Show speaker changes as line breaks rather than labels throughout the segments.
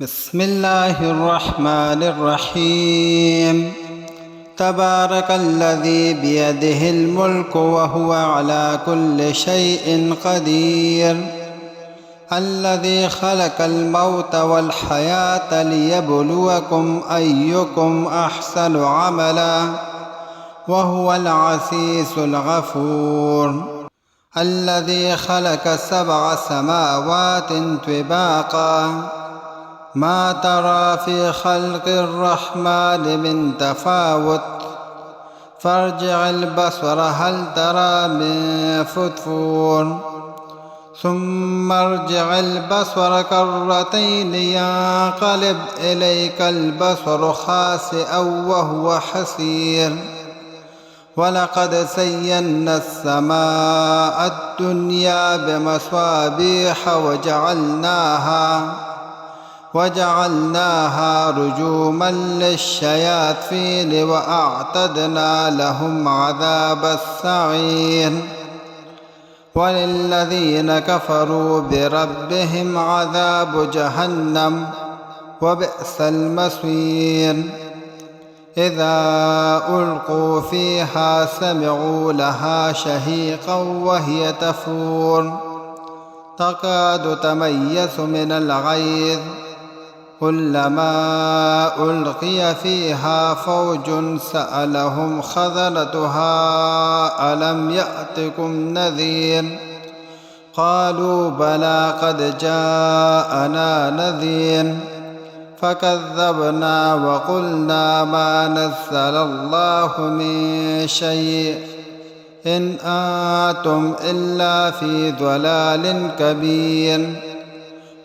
بسم الله الرحمن الرحيم. تبارك الذي بيده الملك وهو على كل شيء قدير، الذي خلق الموت والحياة ليبلوكم أيكم أحسن عملا، وهو العزيز الغفور. الذي خلق 7 سماوات طباقا، ما ترى في خلق الرحمن من تفاوت، فارجع البصر هل ترى من فتور، ثم ارجع البصر كرتين ينقلب إليك البصر خاسئا وهو حسير. ولقد زينا السماء الدنيا بمصابيح وجعلناها رجوما للشياطين وأعتدنا لهم عذاب السعير. وللذين كفروا بربهم عذاب جهنم وبئس المصير. إذا ألقوا فيها سمعوا لها شهيقا وهي تفور، تكاد تميز من الغيظ، كلما ألقي فيها فوج سألهم خزنتها ألم يأتكم نذير، قالوا بلى قد جاءنا نذير، فكذبنا وقلنا ما نزل الله من شيء إن أنتم إلا في ضلال كبير.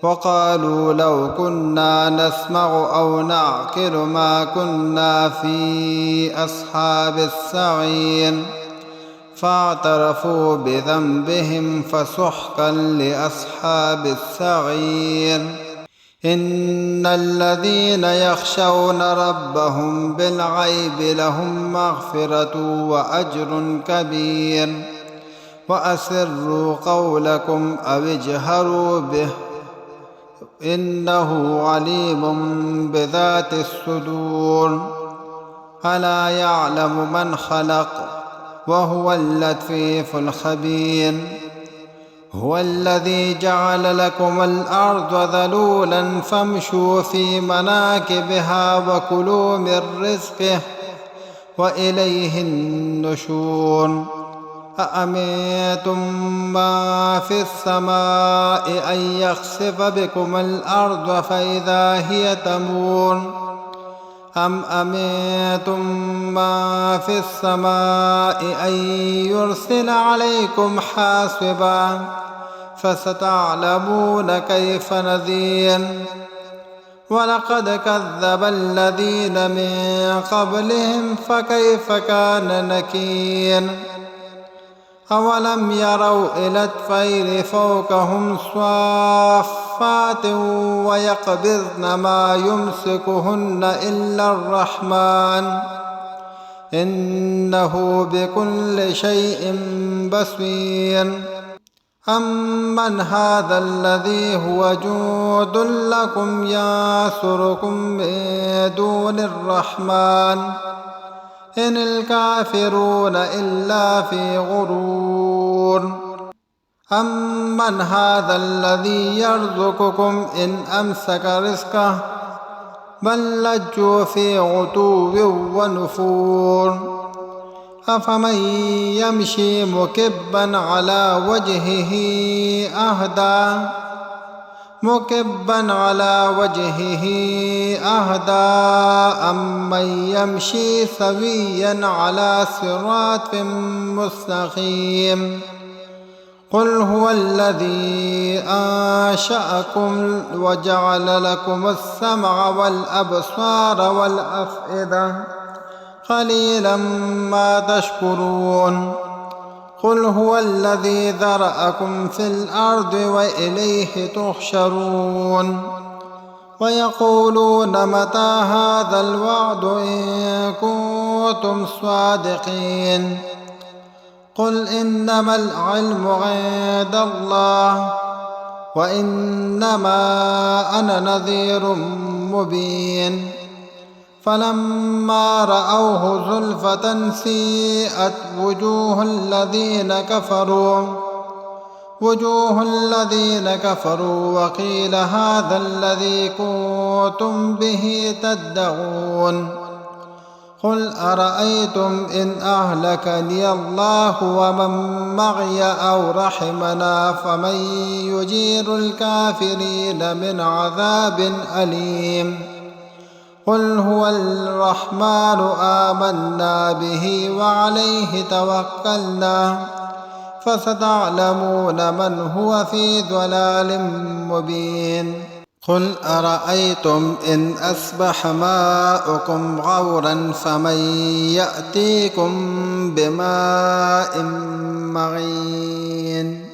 وقالوا لو كنا نسمع أو نعقل ما كنا في أصحاب السعير، فاعترفوا بذنبهم فسحقا لأصحاب السعير. إن الذين يخشون ربهم بالغيب لهم مغفرة وأجر كبير. وأسروا قولكم أو اجهروا به إنه عليم بذات الصدور. ألا يعلم من خلق وهو اللطيف الخبير. هو الذي جعل لكم الأرض ذلولا فامشوا في مناكبها وكلوا من رزقه وإليه النشور. أأمنتم ما في السماء أن يخسف بكم الأرض فإذا هي تمور، أم أمنتم ما في السماء أن يرسل عليكم حاصبا، فستعلمون كيف نذير. ولقد كذب الذين من قبلهم فكيف كان نكير. أولم يروا إلى الطير فوقهم صافات ويقبضن ما يمسكهن إلا الرحمن إنه بكل شيء بصير. أمن هذا الذي هو جند لكم ينصركم من دون الرحمن إن الكافرون إلا في غرور. أمن هذا الذي يرزقكم إن أمسك رزقه بل لجوا في عتو ونفور. أفمن يمشي مكبا على وجهه أهدى أمن يمشي سويا على صراط مستقيم. قل هو الذي أنشأكم وجعل لكم السمع والأبصار والأفئدة قليلا ما تشكرون. قل هو الذي ذرأكم في الأرض وإليه تحشرون. ويقولون متى هذا الوعد إن كنتم صادقين. قل إنما العلم عند الله وإنما أنا نذير مبين فلما رأوه زلفة سيئت وجوه الذين كفروا وقيل هذا الذي كنتم به تدعون قل أرأيتم إن أهلكني الله ومن معي أو رحمنا فمن يجير الكافرين من عذاب أليم قل هو الرحمن آمنا به وعليه توكلنا فستعلمون من هو في ضلال مبين قل أرأيتم إن أصبح ماؤكم غورا فمن يأتيكم بماء معين